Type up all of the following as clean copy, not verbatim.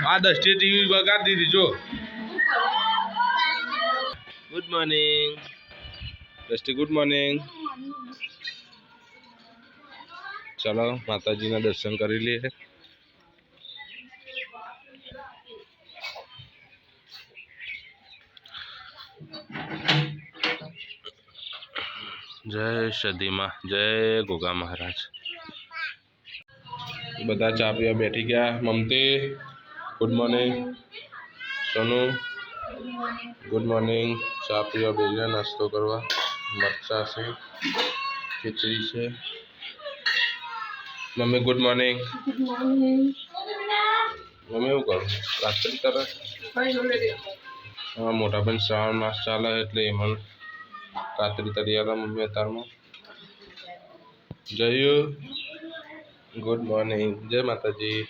આ 10 ટીવી બગાડી દીધી જો. ગુડ મોર્નિંગ દસ્ટી, ગુડ મોર્નિંગ. ચલો માતાજીના દર્શન કરી લઈએ. જય સદીમાં, જય ગોગા મહારાજ. બધા ચા પીવા બેઠી ગયા. મમતી ગુડ મોર્નિંગ. સોનુ ગુડ મોર્નિંગ. ચા પીવા બેસી ગયા, નાસ્તો કરવા. મરચા છે, ખીચડી છે. Mummy good morning. મમ્મી એવું કરું રાત્રે તરત. હા, મોટા ભાઈ શ્રાવણ માસ ચાલે એટલે એમાં રાત્રી તરી હતા મમ્મી અત્યારમાં. જયુ ગુડ મોર્નિંગ. જય માતાજી.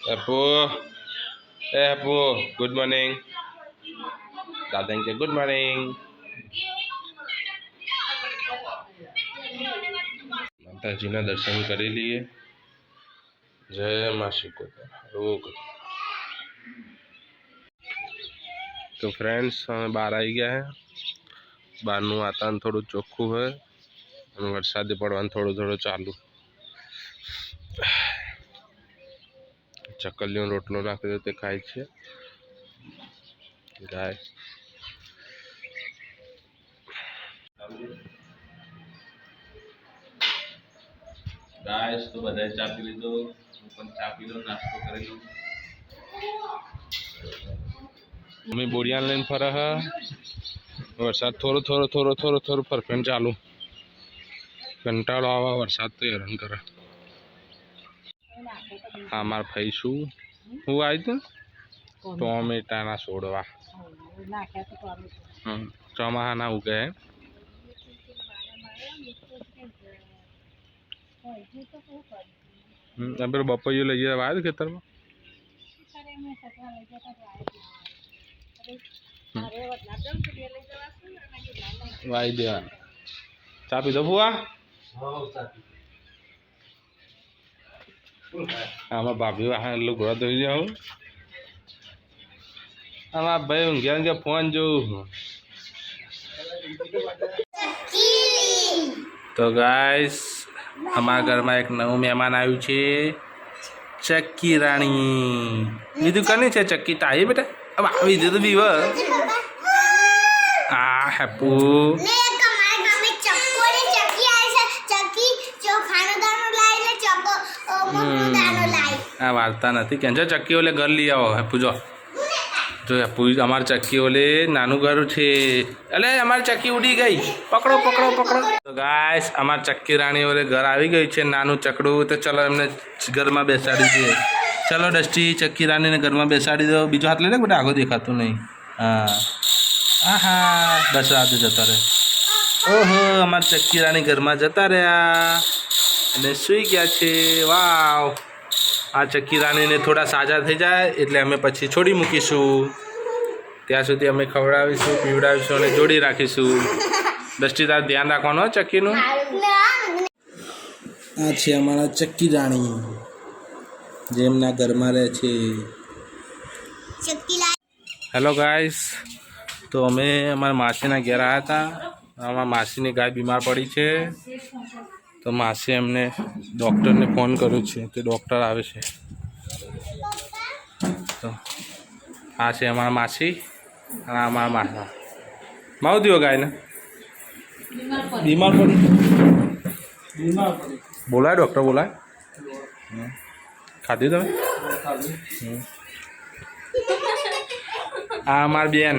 હેપુ એ હેપુ ગુડ મોર્નિંગ. દાદા કે ગુડ મોર્નિંગ. માતાજીના દર્શન કરી લઈએ. જય મા શીકોતર. તો ફ્રેન્ડ્સ અમે બહાર આવી ગયા હે. બહારનું વાતાવરણ થોડું ચોખ્ખું હોય અને વરસાદ પડવાનું થોડો ચાલુ. ચકલીનો રોટલો નાખ્યો તે ખાય છે ગાય. ગાઈસ તો બધાએ ચા પી લીધો. હું પણ ચા પી લો, નાસ્તો કરી લઉં. મમ્મી બોરિયાન લઈને ફરે હ. વરસાદ થોડો ફરફેણ ચાલુ. કંટાળો આવે વરસાદ તો હેરાન કરે. હા મારા ભાઈ શું હું આવી તું ટોમેટાના છોડવા ચોમાહાના ઉગે. પેલો બપૈયું લઈ જવા આવ્યો ખેતરમાં. વાઈ દેવાનું. ચા પીધો ફુવા? આમાં ભાભી વાહન લુગડો ધોઈ જાઉં. આમાં ભાઈ ઊંઘ્યા ફોન જોઉં. તો ગાઈસ અમારા ઘરમાં એક નવું મહેમાન આવ્યું છે, ચક્કી રાણી. બીજું કની છે ચક્કી તાઈ બેટા? अब આવી દે તો બીવ. આ હેપુ આ વાર્તા નથી કે જો ચક્કી ઓલે ઘર લઈ આવો. હેપુ જો હેપુ અમારે ચક્કી ઓલે નાનું ઘર છે. એટલે અમારી ચક્કી ઉડી ગઈ. પકડો. તો ગાઈસ અમાર ચક્કી રાણી ઓલે ઘર આવી ગઈ છે, નાનું ચકડું. તો ચલો એમને ઘરમાં બેસાડી દઈએ. ચલો ડસ્ટી ચક્કી રાણીને ઘરમાં બેસાડી દો. બીજો હાથ લઈ લે બેટા, આગળ દેખાતું નહીં. હા બસ આજે જતા રહે. ઓહો અમારા ચક્કી રાણી ઘરમાં જતા રહ્યા અને સૂઈ ગયા છે. વાવ. આ ચક્કી રાણીને થોડા સાજા થઈ જાય એટલે અમે પછી છોડી મૂકીશું. ત્યાં સુધી અમે ખવડાવીશું, પીવડાવીશું અને જોડી રાખીશું. દૃષ્ટિ તાર ધ્યાન રાખવાનું ચક્કીનું. આ છે અમારા ચક્કી રાણી જેમના ઘરમાં રહે છે. હેલો ગાઈસ, તો અમે અમારા માસીના ઘેર આવ્યા હતા. અમારા માસીની ગાય બીમાર પડી છે, તો માસી એમને ડૉક્ટરને ફોન કર્યો છે, તે ડૉક્ટર આવે છે. તો આ છે અમારા માસી અને અમારા માસા. માવું દિયો ગાયને બીમાર પડી. બોલાય ડૉક્ટર બોલાય. ખાધી તમે? આ અમારી બેન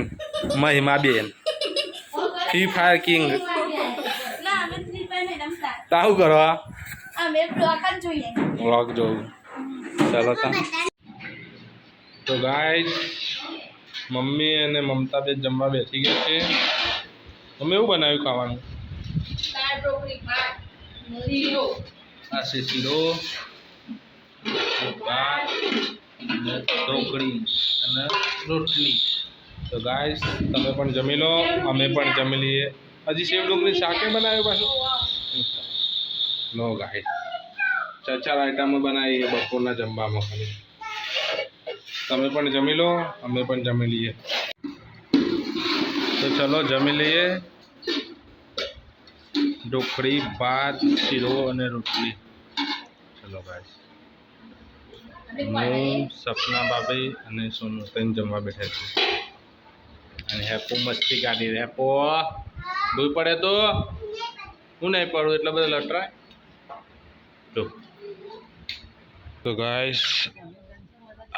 મહિમા બેન, ફ્રી ફાયર કિંગ. તાવું કરો વ્લોગ જોઉં. ચાલો તો ગાઈસ મમ્મી અને મમતા બેન જમવા બેસી ગયા છે. તમે એવું બનાવ્યું ખાવાનું? આ છે શીરો, ભાત, ઢોકળી અને રોટલી. તો ગાઈસ તમે પણ જમી લો, અમે પણ જમી લઈએ. હજી સેવ ઢોકળી શાકે બનાવ્યું પાછું. લો ગાઈસ ચાર આઈટમો બનાવી છે બપોરના જમવામાં ખાલી. તમે પણ જમી લો, અમે પણ જમી લઈએ. તો ચલો જમી લઈએ. ઢોકળી, ભાત, શીરો અને રોટલી. ચલો ગાઈસ, હું, સપના ભાભી અને સોનુ ત્રણ જમવા બેઠા છે. અને હેપો મસ્તી કાઢી રહે. હેપો દૂર પડે તો હું નહીં પડું એટલે બધા લટરાય. તો ગાઈસ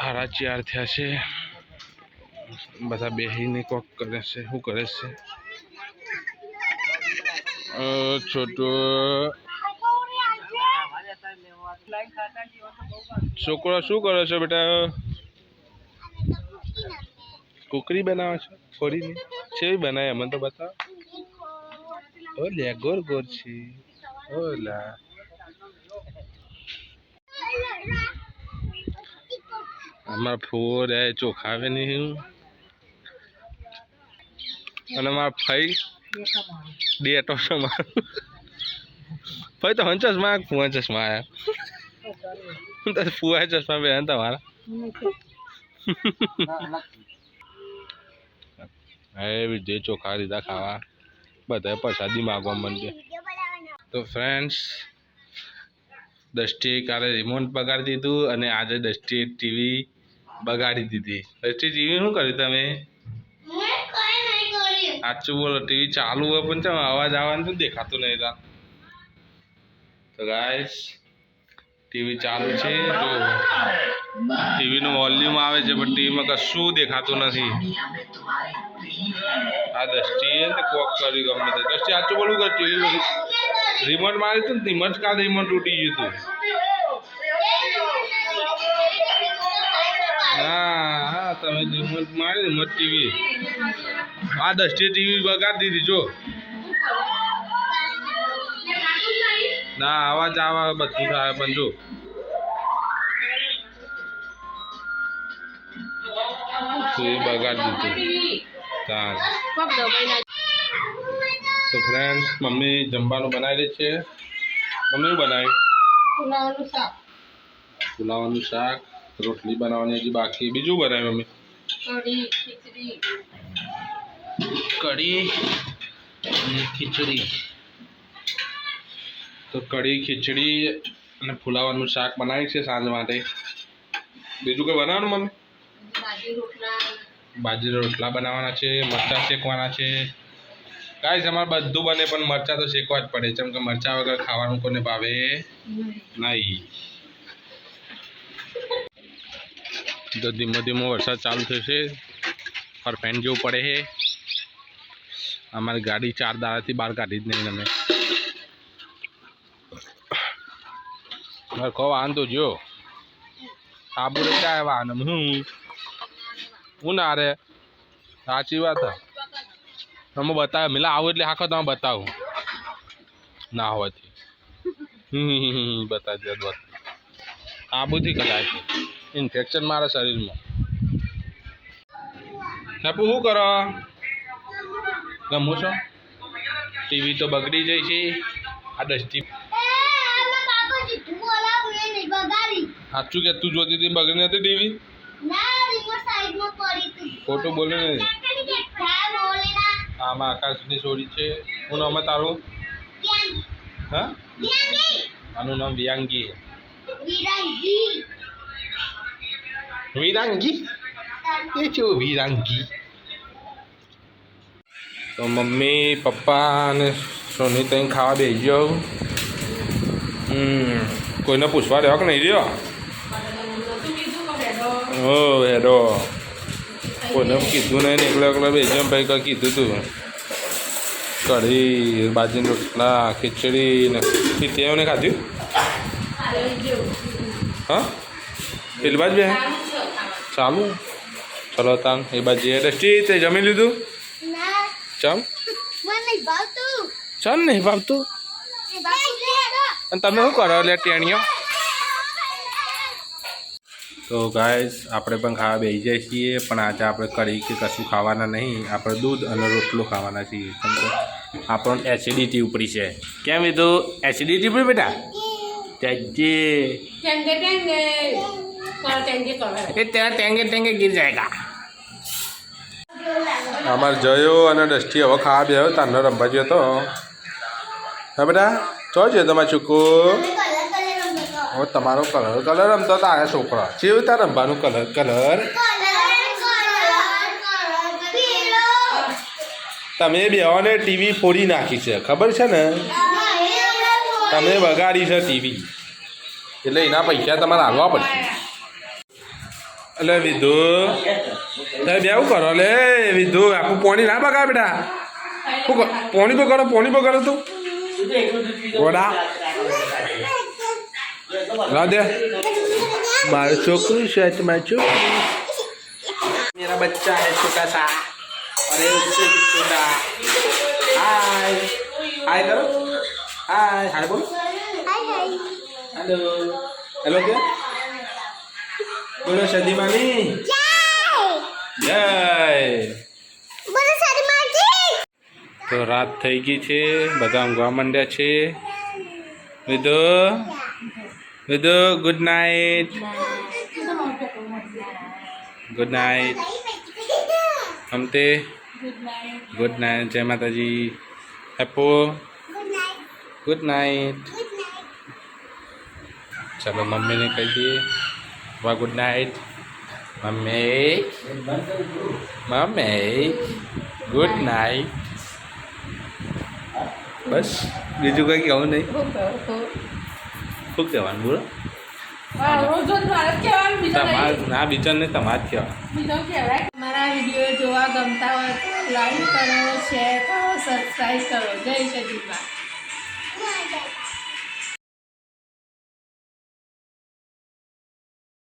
4:30 થયા છે. બધા બેહીને કોક કરે છે. શું કરે છે છોટો છોકરો? શું કરો છો બેટા? કુકરી બનાવો છો? ફોડીને કેવી બનાવે અમને તો બતાવો. ઓલે ગોર ગોર છે. ઓલા અમારા ફોર ચોખા આવે નહીં. અને મારા ફઈ ડેટો છે મારું. ફઈ તો ચશ્મા ફુવા ચશ્મા આવ્યા. ફુવા ચશ્મા બે તમારા. એ વિજય ચોખા દીધા ખાવા. બધા પ્રસાદી માગવા માંડે. તો ફ્રેન્ડ્સ, દૃષ્ટિએ કાલે રિમોટ બગાડી દીધું અને આજે દૃષ્ટિએ ટીવી બગાડી દીધી. દૃષ્ટિ ટીવી શું કર્યું તમે? સાચું બોલો, ટીવી ચાલુ હોય પણ ચાલો અવાજ આવવાનું તો દેખાતું નહીં. તો ગાઈસ ટીવી ચાલુ છે. જો ટીવીનું વોલ્યુમ આવે છે પણ ટીવીમાં કશું દેખાતું નથી. આ દૃષ્ટિએ ને કોક કર્યું ગમે તે. દૃષ્ટિ સાચું બોલું કર, ટીવી રિમોટ મારી હતું ને રિમોટ કાલ રિમોટ તૂટી ગયું હતું. હા તમે રિમોટ મારી રિમોટ ટીવી. આ દૃષ્ટિએ ટીવી બગાડી દીધી. જો ના અવાજ આવે બધું થાય પણ જો બગાડી દીધું. તો ફ્રેન્ડ્સ, મમ્મી જમવાનું બનાવી રહી છે. મમ્મી બનાવી પુલાવનું શાક, રોટલી બનાવવાની હજી બાકી. બીજું બનાવ્યું મમ્મી? કઢી અને ખીચડી. તો કઢી, ખીચડી અને ફુલાવાનું શાક બનાવી છે સાંજ માટે. બીજું કંઈ બનાવવાનું મમ્મી? બાજરી રોટલા બનાવવાના છે, મરચાં શેકવાના છે. ગાઈસ અમારે બધું બને પણ મરચાં તો શેકવા જ પડે, કેમ કે મરચાં વગર ખાવાનું કોને ભાવે નહીં. તો ધીમો ધીમો વરસાદ ચાલુ થશે. ફરફેન જેવું પડે છે. અમારી ગાડી 4 દાડાથી બહાર કાઢી જ નહીં અમે. કહો વાંધો જો આબુ રે ક્યાં વાહન હું ના રે. સાચી વાત તમે બતાવે મિલા આવું એટલે આખો તમે બતાવું ના હોવાથી બતાવી દે. આબુથી કદાચ ઇન્ફેક્શન મારા શરીરમાં. નપુ શું કરો? ગમું છો? ટીવી તો બગડી જાય છે. આ દસ્તી સાચું કે તું જોતી હતી બગડી નથી ટીવી? ખોટું બોલે નહીં. આમાં આકાશની છોડી છે. શું નામ તારું? હા, આનું નામ વિરાંગી. વિરાંગી એ છે વિરાંગી. તો મમ્મી પપ્પા અને સોની ત્યાં ખાવા બેસી જાઓ. કોઈને પૂછવા રહ્યો કે નહીં રહ્યો? હો હેડો કોઈને કીધું નહીં ને એકલો એકલો બેસી જાઓ. ભાઈ કંઈ કીધું તું? કઢી, બાજરીના રોટલા, ખીચડી ને પીતિયાઓને ખાધું? હા, પેલી બાજુ બે ચાલુ. ચલો તાન એ બાજુ દસ્ટી તે જમી લીધું? ચમ ચમ નહીં ભાવતું? અને તમે શું કરો એટલે ટેણીઓ? તો ગાઈસ આપણે પણ ખાવા બેસી જાય છીએ, પણ આજે આપણે કઢી કે કશું ખાવાના નહીં. આપણે દૂધ અને રોટલો ખાવાના છીએ. કેમ કે આપણને એસિડિટી ઉપરી છે. કેમ એ તો એસિડિટી ઉપરી બેટા? ચાચી ટેંગે ટેંગે કર ટેંગે કર એ તેરા ટેંગે ટેંગે ગીર જાયગા. અમાર જયો અને દસ્ટી હવે ખાવા બે તારનો રમવા ગયો તો. હા બેટા ચો છે તમારે ચૂકો હવે તમારો કલર રમતો તારા છોકરા જેવું તાર રમવાનું કલર તમે બેઓને ટીવી ફોડી નાખી છે ખબર છે ને. તમે બગાડી છે ટીવી એટલે એના પૈસા તમારે હાલવા પડશે. એટલે વિધુ તમે બેવું કરો લે વિધુ આખું પોણી ના બગાડ બેટા. પોણી બગાડો તું ગોડા રાધે મારું છોકરું છે તમારું છોકરું मेरा बच्चा है छोटा सा अरे उससे छोटा हाय हाय करो हाय हाय बोलो हेलो हेलो क्या बोलो सदी मामी जय તો રાત થઈ ગઈ છે બધા ઊંઘવા માંડ્યા છે. Vidhu good night good night અમતે ગુડ નાઇટ જય માતાજી હેપો ગુડ નાઇટ. ચલો મમ્મીને કહી દઈએ વાહ good night mummy good night. બસ બીજું કંઈ કહેવું નહીં. શું કહેવાનું બોલો તમારે ના બીજા ને તમારે જ કહેવાય. મારા વિડીયો જોવા ગમતા હોય તો લાઈક કરો શેર કરો સબસ્ક્રાઈબ કરો. જય સજીમાં.